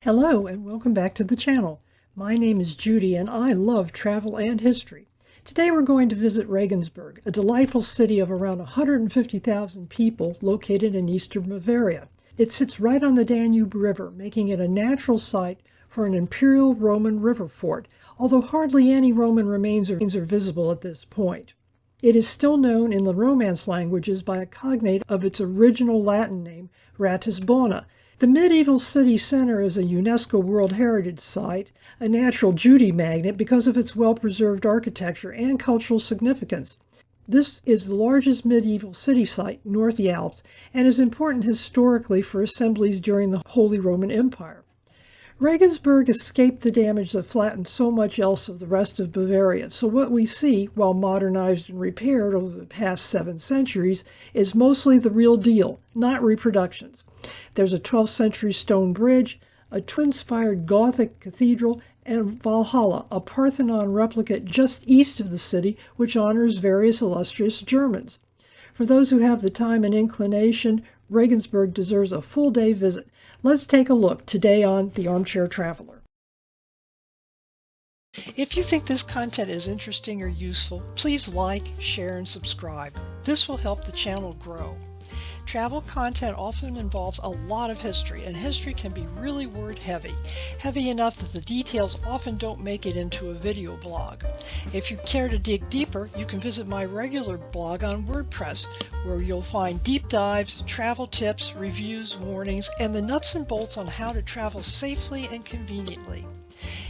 Hello and welcome back to the channel. My name is Judy and I love travel and history. Today we're going to visit Regensburg, a delightful city of around 150,000 people located in eastern Bavaria. It sits right on the Danube River, making it a natural site for an imperial Roman river fort, although hardly any Roman remains are visible at this point. It is still known in the Romance languages by a cognate of its original Latin name, Ratisbona. The medieval city center is a UNESCO World Heritage Site, a natural Judy magnet because of its well-preserved architecture and cultural significance. This is the largest medieval city site north of the Alps and is important historically for assemblies during the Holy Roman Empire. Regensburg escaped the damage that flattened so much else of the rest of Bavaria, so what we see, while modernized and repaired over the past 7 centuries, is mostly the real deal, not reproductions. There's a 12th century stone bridge, a twin-spired Gothic cathedral, and Valhalla, a Parthenon replica just east of the city, which honors various illustrious Germans. For those who have the time and inclination, Regensburg deserves a full-day visit. Let's take a look today on The Armchair Traveler. If you think this content is interesting or useful, please like, share, and subscribe. This will help the channel grow. Travel content often involves a lot of history, and history can be really word-heavy, heavy enough that the details often don't make it into a video blog. If you care to dig deeper, you can visit my regular blog on WordPress, where you'll find deep dives, travel tips, reviews, warnings, and the nuts and bolts on how to travel safely and conveniently.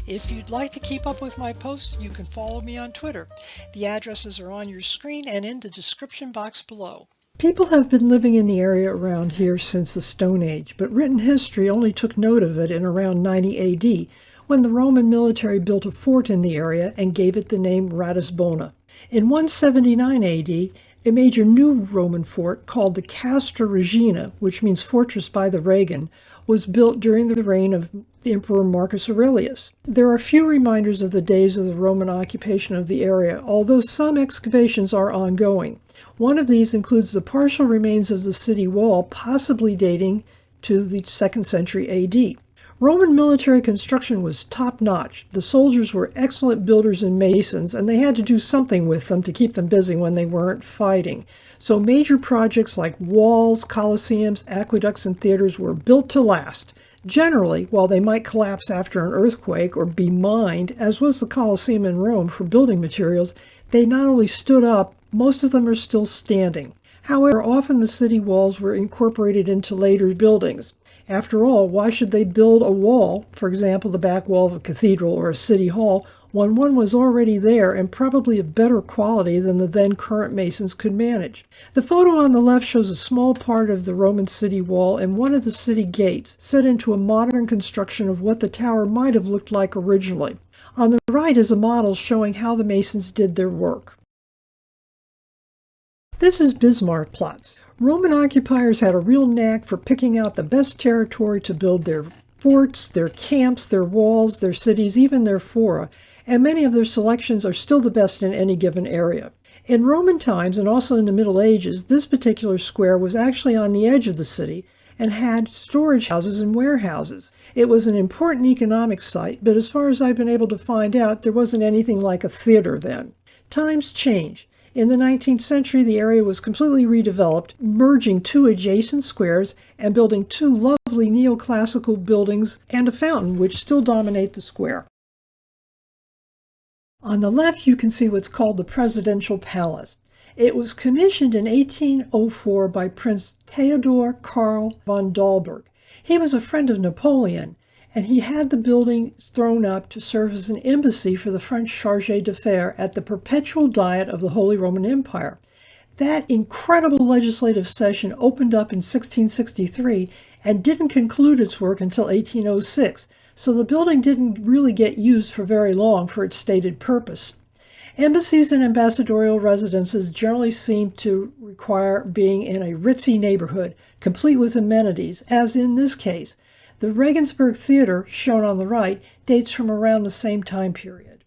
If you'd like to keep up with my posts, you can follow me on Twitter. The addresses are on your screen and in the description box below. People have been living in the area around here since the Stone Age, but written history only took note of it in around 90 AD, when the Roman military built a fort in the area and gave it the name Ratisbona. In 179 AD, a major new Roman fort called the Castra Regina, which means fortress by the Regen, was built during the reign of the Emperor Marcus Aurelius. There are few reminders of the days of the Roman occupation of the area, although some excavations are ongoing. One of these includes the partial remains of the city wall, possibly dating to the 2nd century AD. Roman military construction was top-notch. The soldiers were excellent builders and masons, and they had to do something with them to keep them busy when they weren't fighting. So major projects like walls, colosseums, aqueducts, and theaters were built to last. Generally, while they might collapse after an earthquake or be mined, as was the Colosseum in Rome for building materials, they not only stood up, most of them are still standing. However, often the city walls were incorporated into later buildings. After all, why should they build a wall, for example the back wall of a cathedral or a city hall, when one was already there and probably of better quality than the then current masons could manage? The photo on the left shows a small part of the Roman city wall and one of the city gates, set into a modern construction of what the tower might have looked like originally. On the right is a model showing how the masons did their work. This is Bismarckplatz. Roman occupiers had a real knack for picking out the best territory to build their forts, their camps, their walls, their cities, even their fora, and many of their selections are still the best in any given area. In Roman times, and also in the Middle Ages, this particular square was actually on the edge of the city and had storage houses and warehouses. It was an important economic site, but as far as I've been able to find out, there wasn't anything like a theater then. Times change. In the 19th century, the area was completely redeveloped, merging 2 adjacent squares and building 2 lovely neoclassical buildings and a fountain which still dominate the square. On the left, you can see what's called the Presidential Palace. It was commissioned in 1804 by Prince Theodor Karl von Dalberg. He was a friend of Napoleon, and he had the building thrown up to serve as an embassy for the French chargé d'affaires at the Perpetual Diet of the Holy Roman Empire. That incredible legislative session opened up in 1663 and didn't conclude its work until 1806, so the building didn't really get used for very long for its stated purpose. Embassies and ambassadorial residences generally seem to require being in a ritzy neighborhood, complete with amenities, as in this case. The Regensburg Theater, shown on the right, dates from around the same time period.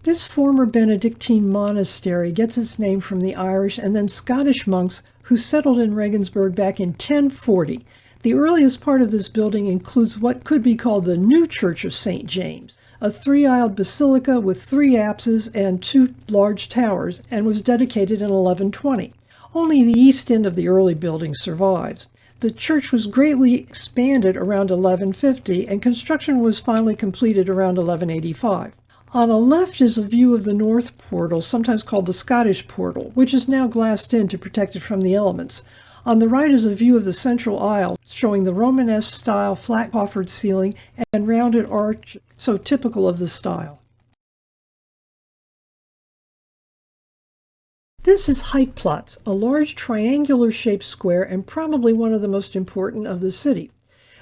This former Benedictine monastery gets its name from the Irish and then Scottish monks who settled in Regensburg back in 1040. The earliest part of this building includes what could be called the New Church of St. James, a three-aisled basilica with 3 apses and 2 large towers, and was dedicated in 1120. Only the east end of the early building survives. The church was greatly expanded around 1150, and construction was finally completed around 1185. On the left is a view of the north portal, sometimes called the Scottish portal, which is now glassed in to protect it from the elements. On the right is a view of the central aisle, showing the Romanesque-style flat coffered ceiling and rounded arch, so typical of the style. This is Heichplatz, a large triangular-shaped square and probably one of the most important of the city.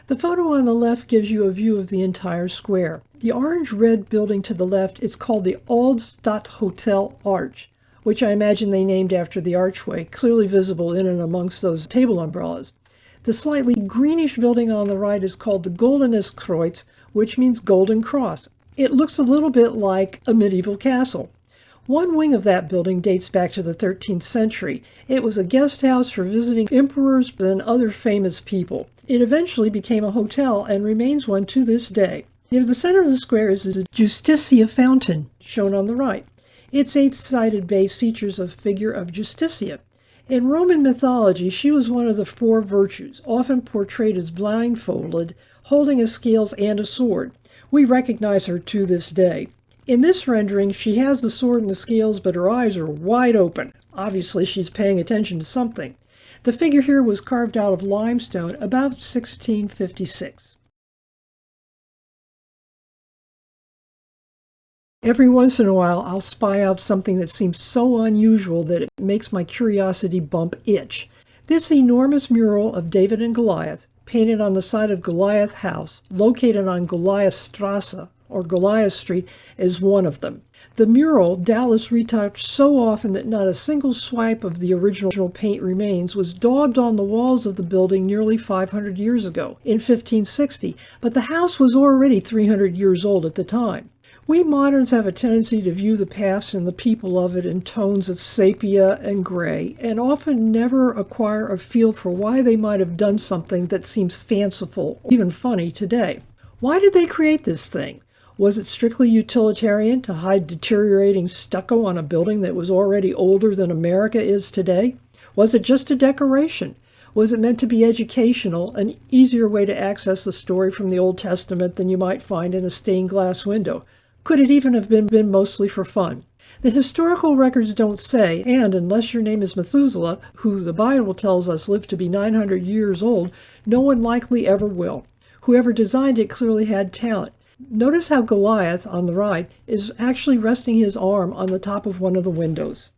The photo on the left gives you a view of the entire square. The orange-red building to the left is called the Altstadthotel Arch, which I imagine they named after the archway, clearly visible in and amongst those table umbrellas. The slightly greenish building on the right is called the Goldenes Kreuz, which means Golden Cross. It looks a little bit like a medieval castle. One wing of that building dates back to the 13th century. It was a guest house for visiting emperors and other famous people. It eventually became a hotel and remains one to this day. Near the center of the square is the Justitia fountain, shown on the right. Its 8-sided base features a figure of Justitia. In Roman mythology, she was one of the 4 virtues, often portrayed as blindfolded, holding a scales and a sword. We recognize her to this day. In this rendering, she has the sword and the scales, but her eyes are wide open. Obviously, she's paying attention to something. The figure here was carved out of limestone about 1656. Every once in a while, I'll spy out something that seems so unusual that it makes my curiosity bump itch. This enormous mural of David and Goliath, painted on the side of Goliath House, located on Goliathstrasse, or Goliath Street, is one of them. The mural, doubtless retouched so often that not a single swipe of the original paint remains, was daubed on the walls of the building nearly 500 years ago, in 1560, but the house was already 300 years old at the time. We moderns have a tendency to view the past and the people of it in tones of sepia and gray, and often never acquire a feel for why they might have done something that seems fanciful or even funny today. Why did they create this thing? Was it strictly utilitarian to hide deteriorating stucco on a building that was already older than America is today? Was it just a decoration? Was it meant to be educational, an easier way to access the story from the Old Testament than you might find in a stained glass window? Could it even have been mostly for fun? The historical records don't say, and unless your name is Methuselah, who the Bible tells us lived to be 900 years old, no one likely ever will. Whoever designed it clearly had talent. Notice how Goliath, on the right, is actually resting his arm on the top of one of the windows.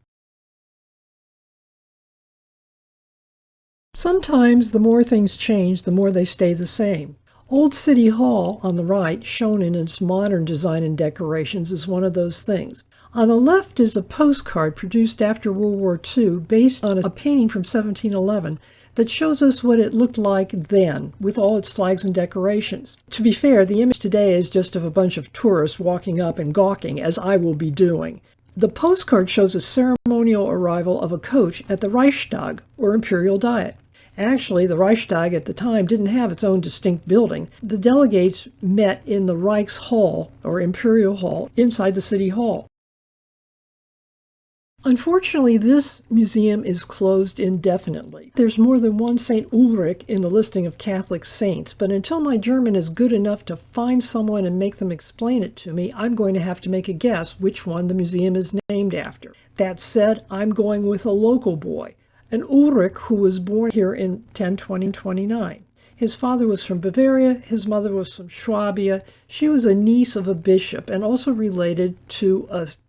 Sometimes the more things change, the more they stay the same. Old City Hall, on the right, shown in its modern design and decorations, is one of those things. On the left is a postcard produced after World War II based on a painting from 1711 that shows us what it looked like then, with all its flags and decorations. To be fair, the image today is just of a bunch of tourists walking up and gawking, as I will be doing. The postcard shows a ceremonial arrival of a coach at the Reichstag, or Imperial Diet. Actually, the Reichstag at the time didn't have its own distinct building. The delegates met in the Reichshall, or Imperial Hall, inside the City Hall. Unfortunately, this museum is closed indefinitely. There's more than one St. Ulrich in the listing of Catholic saints, but until my German is good enough to find someone and make them explain it to me, I'm going to have to make a guess which one the museum is named after. That said, I'm going with a local boy, an Ulrich who was born here in 1029. His father was from Bavaria, his mother was from Swabia. She was a niece of a bishop and also related to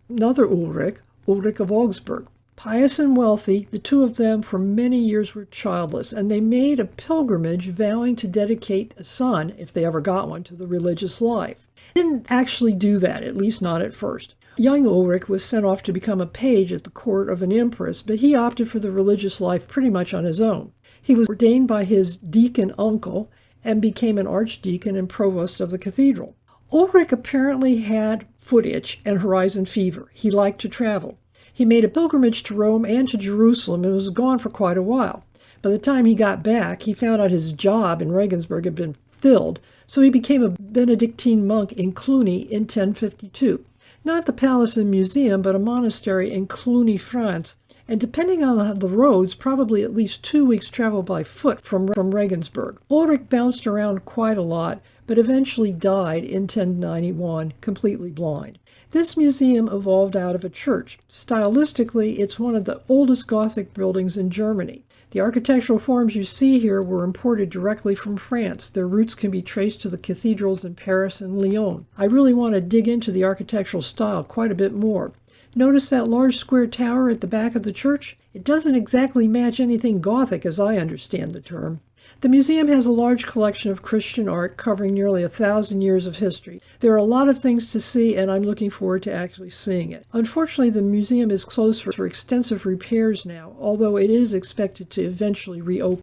another Ulrich, Ulrich of Augsburg. Pious and wealthy, the two of them for many years were childless, and they made a pilgrimage vowing to dedicate a son, if they ever got one, to the religious life. They didn't actually do that, at least not at first. Young Ulrich was sent off to become a page at the court of an empress, but he opted for the religious life pretty much on his own. He was ordained by his deacon uncle and became an archdeacon and provost of the cathedral. Ulrich apparently had foot itch and horizon fever. He liked to travel. He made a pilgrimage to Rome and to Jerusalem and was gone for quite a while. By the time he got back, he found out his job in Regensburg had been filled, so he became a Benedictine monk in Cluny in 1052. Not the palace and museum, but a monastery in Cluny, France, and depending on the roads, probably at least 2 weeks' travel by foot from Regensburg. Ulrich bounced around quite a lot, but eventually died in 1091, completely blind. This museum evolved out of a church. Stylistically, it's one of the oldest Gothic buildings in Germany. The architectural forms you see here were imported directly from France. Their roots can be traced to the cathedrals in Paris and Lyon. I really want to dig into the architectural style quite a bit more. Notice that large square tower at the back of the church? It doesn't exactly match anything Gothic as I understand the term. The museum has a large collection of Christian art covering nearly 1,000 years of history. There are a lot of things to see, and I'm looking forward to actually seeing it. Unfortunately, the museum is closed for extensive repairs now, although it is expected to eventually reopen.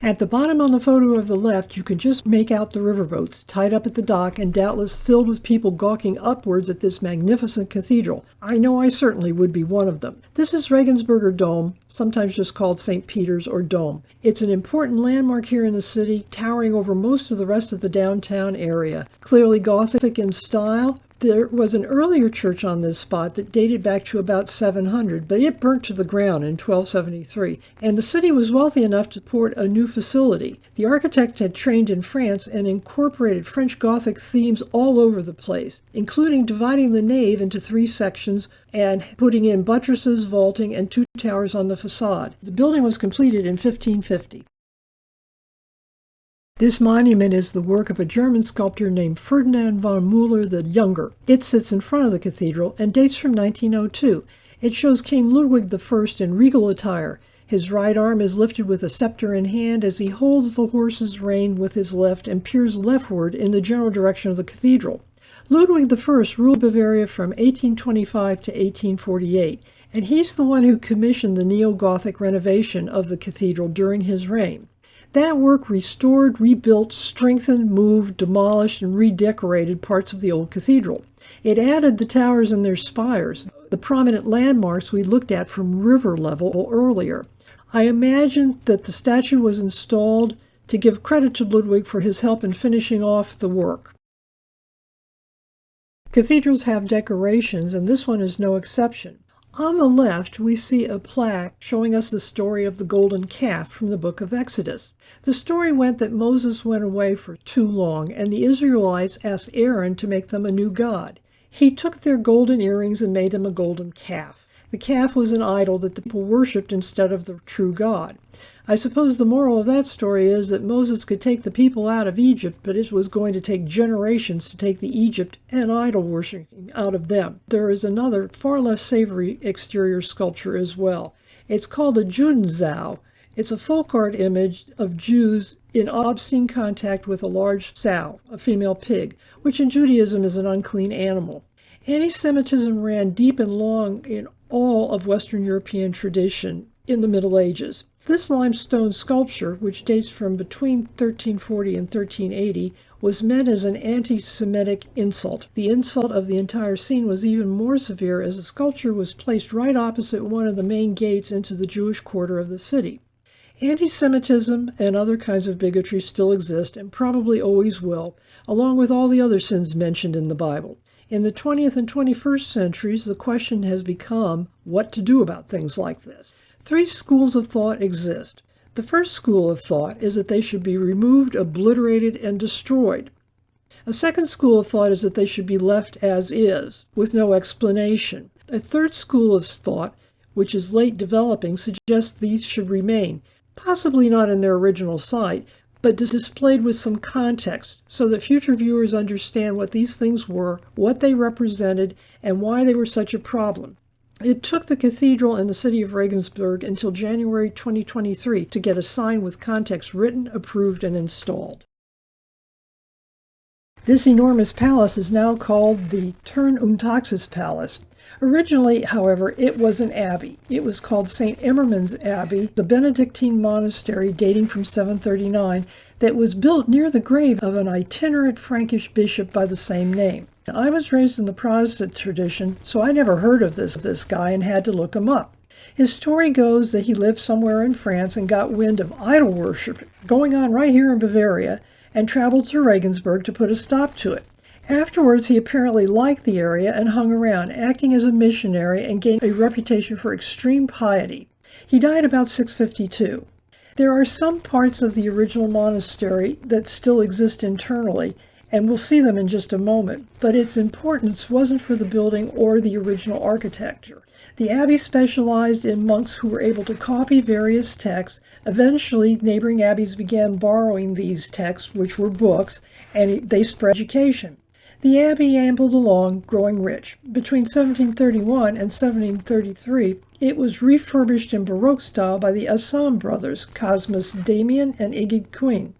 At the bottom on the photo of the left, you can just make out the riverboats tied up at the dock and doubtless filled with people gawking upwards at this magnificent cathedral. I know I certainly would be one of them. This is Regensburger Dome, sometimes just called St. Peter's or Dome. It's an important landmark here in the city, towering over most of the rest of the downtown area. Clearly Gothic in style. There was an earlier church on this spot that dated back to about 700, but it burnt to the ground in 1273, and the city was wealthy enough to support a new facility. The architect had trained in France and incorporated French Gothic themes all over the place, including dividing the nave into 3 sections and putting in buttresses, vaulting, and 2 towers on the facade. The building was completed in 1550. This monument is the work of a German sculptor named Ferdinand Von Muller the Younger. It sits in front of the cathedral and dates from 1902. It shows King Ludwig I in regal attire. His right arm is lifted with a scepter in hand as he holds the horse's rein with his left and peers leftward in the general direction of the cathedral. Ludwig I ruled Bavaria from 1825 to 1848, and he's the one who commissioned the neo-Gothic renovation of the cathedral during his reign. That work restored, rebuilt, strengthened, moved, demolished, and redecorated parts of the old cathedral. It added the towers and their spires, the prominent landmarks we looked at from river level earlier. I imagine that the statue was installed to give credit to Ludwig for his help in finishing off the work. Cathedrals have decorations, and this one is no exception. On the left, we see a plaque showing us the story of the golden calf from the book of Exodus. The story went that Moses went away for too long, and the Israelites asked Aaron to make them a new god. He took their golden earrings and made them a golden calf. The calf was an idol that the people worshipped instead of the true God. I suppose the moral of that story is that Moses could take the people out of Egypt, but it was going to take generations to take the Egypt and idol worshiping out of them. There is another, far less savory exterior sculpture as well. It's called a Judensau. It's a folk art image of Jews in obscene contact with a large sow, a female pig, which in Judaism is an unclean animal. Anti-Semitism ran deep and long in all of Western European tradition in the Middle Ages. This limestone sculpture, which dates from between 1340 and 1380, was meant as an anti-Semitic insult. The insult of the entire scene was even more severe as the sculpture was placed right opposite one of the main gates into the Jewish quarter of the city. Anti-Semitism and other kinds of bigotry still exist and probably always will, along with all the other sins mentioned in the Bible. In the 20th and 21st centuries, the question has become what to do about things like this. 3 schools of thought exist. The first school of thought is that they should be removed, obliterated, and destroyed. A second school of thought is that they should be left as is, with no explanation. A third school of thought, which is late developing, suggests these should remain, possibly not in their original site, but displayed with some context so that future viewers understand what these things were, what they represented, and why they were such a problem. It took the cathedral and the city of Regensburg until January 2023 to get a sign with context written, approved, and installed. This enormous palace is now called the Turn-um-Taxis Palace. Originally, however, it was an abbey. It was called St. Emmermann's Abbey, the Benedictine monastery dating from 739 that was built near the grave of an itinerant Frankish bishop by the same name. I was raised in the Protestant tradition, so I never heard of this guy and had to look him up. His story goes that he lived somewhere in France and got wind of idol worship going on right here in Bavaria and traveled to Regensburg to put a stop to it. Afterwards, he apparently liked the area and hung around, acting as a missionary, and gained a reputation for extreme piety. He died about 652. There are some parts of the original monastery that still exist internally, and we'll see them in just a moment, but its importance wasn't for the building or the original architecture. The abbey specialized in monks who were able to copy various texts. Eventually, neighboring abbeys began borrowing these texts, which were books, and they spread education. The abbey ambled along, growing rich. Between 1731 and 1733, it was refurbished in Baroque style by the Assemblies brothers, Cosmas Damian and Igid Queen.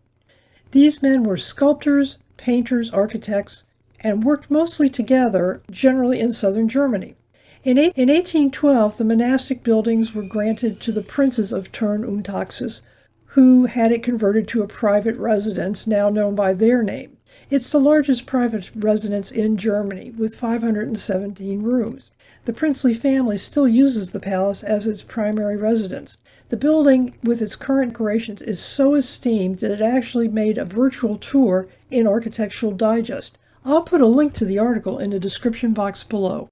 These men were sculptors, painters, architects, and worked mostly together, generally in southern Germany. In 1812, the monastic buildings were granted to the princes of Thurn und Taxis, who had it converted to a private residence, now known by their name. It's the largest private residence in Germany, with 517 rooms. The princely family still uses the palace as its primary residence. The building, with its current decorations, is so esteemed that it actually made a virtual tour in Architectural Digest. I'll put a link to the article in the description box below.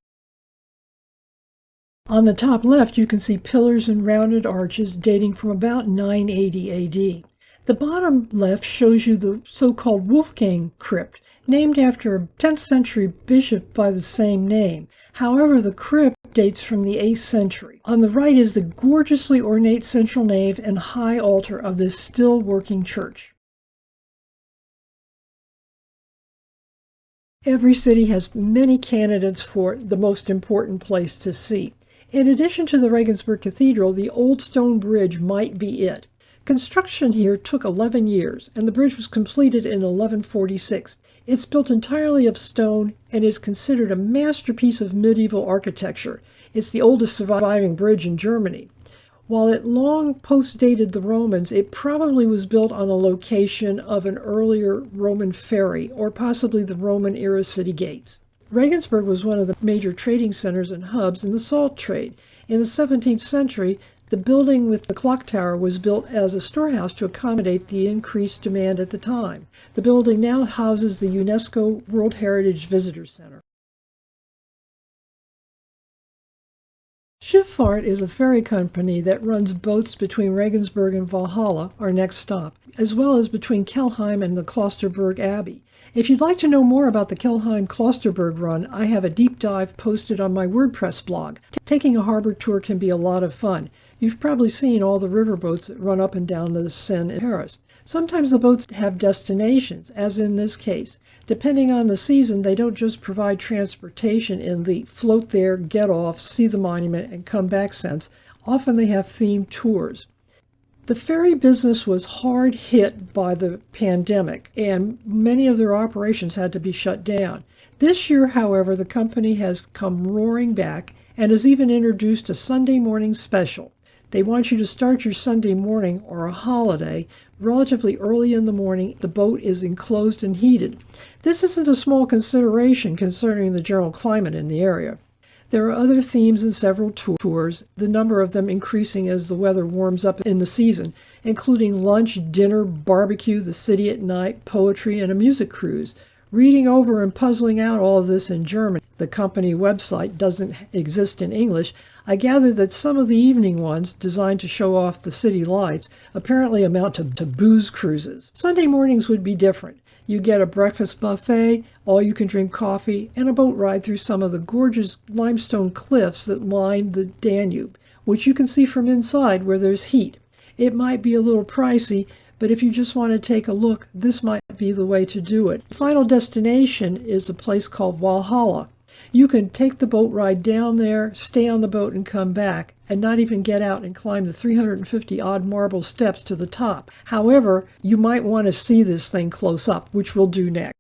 On the top left, you can see pillars and rounded arches dating from about 980 A.D. The bottom left shows you the so-called Wolfgang crypt, named after a 10th century bishop by the same name. However, the crypt dates from the 8th century. On the right is the gorgeously ornate central nave and high altar of this still working church. Every city has many candidates for the most important place to see. In addition to the Regensburg Cathedral, the old stone bridge might be it. Construction here took 11 years, and the bridge was completed in 1146. It's built entirely of stone and is considered a masterpiece of medieval architecture. It's the oldest surviving bridge in Germany. While it long postdated the Romans, it probably was built on a location of an earlier Roman ferry, or possibly the Roman-era city gates. Regensburg was one of the major trading centers and hubs in the salt trade. In the 17th century, the building with the clock tower was built as a storehouse to accommodate the increased demand at the time. The building now houses the UNESCO World Heritage Visitor Center. Schiffart is a ferry company that runs boats between Regensburg and Valhalla, our next stop, as well as between Kelheim and the Klosterberg Abbey. If you'd like to know more about the Kelheim-Klosterberg run, I have a deep dive posted on my WordPress blog. Taking a harbor tour can be a lot of fun. You've probably seen all the riverboats that run up and down the Seine in Paris. Sometimes the boats have destinations, as in this case. Depending on the season, they don't just provide transportation in the float there, get off, see the monument, and come back sense. Often they have themed tours. The ferry business was hard hit by the pandemic, and many of their operations had to be shut down. This year, however, the company has come roaring back and has even introduced a Sunday morning special. They want you to start your Sunday morning, or a holiday, relatively early in the morning. The boat is enclosed and heated. This isn't a small consideration considering the general climate in the area. There are other themes in several tours, the number of them increasing as the weather warms up in the season, including lunch, dinner, barbecue, the city at night, poetry, and a music cruise. Reading over and puzzling out all of this in German, the company website doesn't exist in English, I gather that some of the evening ones, designed to show off the city lights, apparently amount to booze cruises. Sunday mornings would be different. You get a breakfast buffet, all-you-can-drink coffee, and a boat ride through some of the gorgeous limestone cliffs that line the Danube, which you can see from inside where there's heat. It might be a little pricey, but if you just want to take a look, this might be the way to do it. The final destination is a place called Walhalla. You can take the boat ride down there, stay on the boat and come back, and not even get out and climb the 350-odd marble steps to the top. However, you might want to see this thing close up, which we'll do next.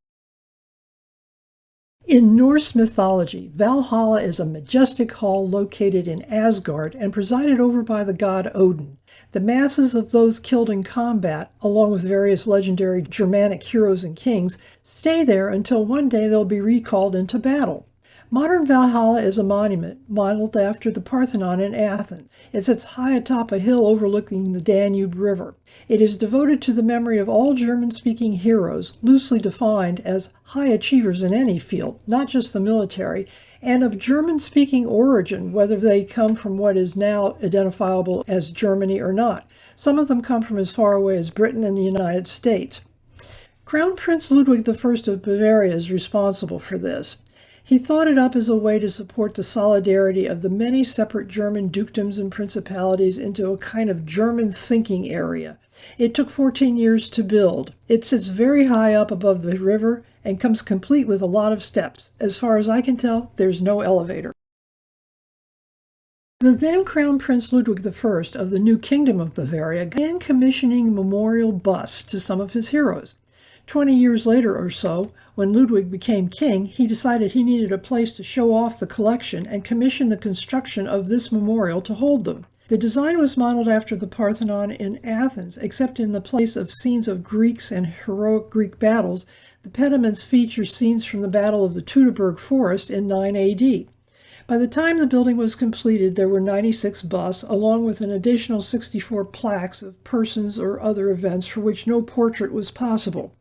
In Norse mythology, Valhalla is a majestic hall located in Asgard and presided over by the god Odin. The masses of those killed in combat, along with various legendary Germanic heroes and kings, stay there until one day they'll be recalled into battle. Modern Valhalla is a monument modeled after the Parthenon in Athens. It sits high atop a hill overlooking the Danube River. It is devoted to the memory of all German-speaking heroes, loosely defined as high achievers in any field, not just the military, and of German-speaking origin, whether they come from what is now identifiable as Germany or not. Some of them come from as far away as Britain and the United States. Crown Prince Ludwig I of Bavaria is responsible for this. He thought it up as a way to support the solidarity of the many separate German dukedoms and principalities into a kind of German thinking area. It took 14 years to build. It sits very high up above the river and comes complete with a lot of steps. As far as I can tell, there's no elevator. The then Crown Prince Ludwig I of the new Kingdom of Bavaria began commissioning memorial busts to some of his heroes. 20 years later or so, when Ludwig became king, he decided he needed a place to show off the collection and commissioned the construction of this memorial to hold them. The design was modeled after the Parthenon in Athens, except in the place of scenes of Greeks and heroic Greek battles, the pediments feature scenes from the Battle of the Teutoburg Forest in 9 AD. By the time the building was completed, there were 96 busts, along with an additional 64 plaques of persons or other events for which no portrait was possible.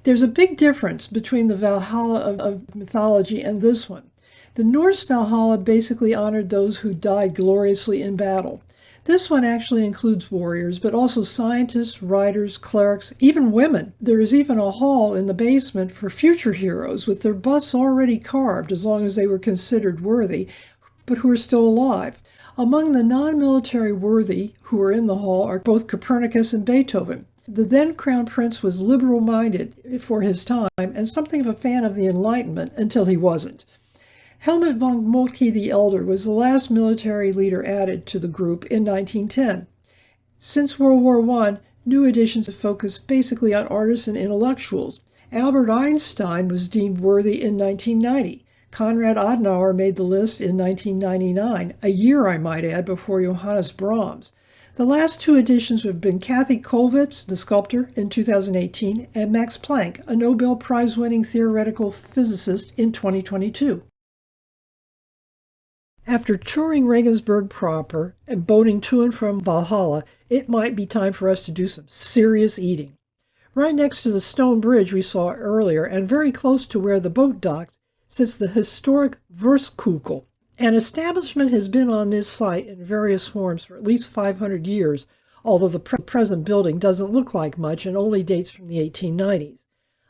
There's a big difference between the Valhalla of mythology and this one. The Norse Valhalla basically honored those who died gloriously in battle. This one actually includes warriors, but also scientists, writers, clerics, even women. There is even a hall in the basement for future heroes with their busts already carved as long as they were considered worthy, but who are still alive. Among the non-military worthy who are in the hall are both Copernicus and Beethoven. The then Crown Prince was liberal-minded for his time and something of a fan of the Enlightenment until he wasn't. Helmut von Moltke the Elder was the last military leader added to the group in 1910. Since World War I, new additions have focused basically on artists and intellectuals. Albert Einstein was deemed worthy in 1990. Konrad Adenauer made the list in 1999, a year, I might add, before Johannes Brahms. The last two additions have been Kathy Kollwitz, the sculptor, in 2018, and Max Planck, a Nobel Prize-winning theoretical physicist, in 2022. After touring Regensburg proper and boating to and from Valhalla, it might be time for us to do some serious eating. Right next to the stone bridge we saw earlier, and very close to where the boat docked, sits the historic Wurstkugel. An establishment has been on this site in various forms for at least 500 years, although the present building doesn't look like much and only dates from the 1890s.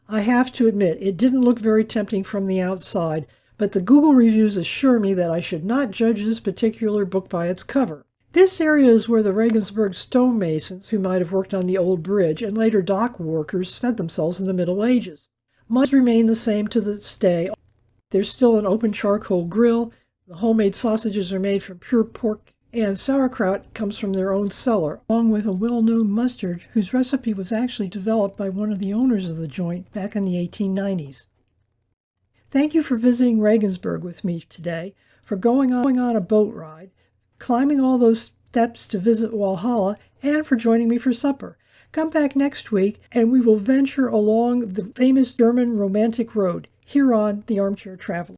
I have to admit, it didn't look very tempting from the outside, but the Google reviews assure me that I should not judge this particular book by its cover. This area is where the Regensburg stonemasons, who might have worked on the old bridge, and later dock workers fed themselves in the Middle Ages. Much remain the same to this day. There's still an open charcoal grill. The homemade sausages are made from pure pork, and sauerkraut comes from their own cellar, along with a well-known mustard whose recipe was actually developed by one of the owners of the joint back in the 1890s. Thank you for visiting Regensburg with me today, for going on a boat ride, climbing all those steps to visit Walhalla, and for joining me for supper. Come back next week, and we will venture along the famous German romantic road here on The Armchair Traveler.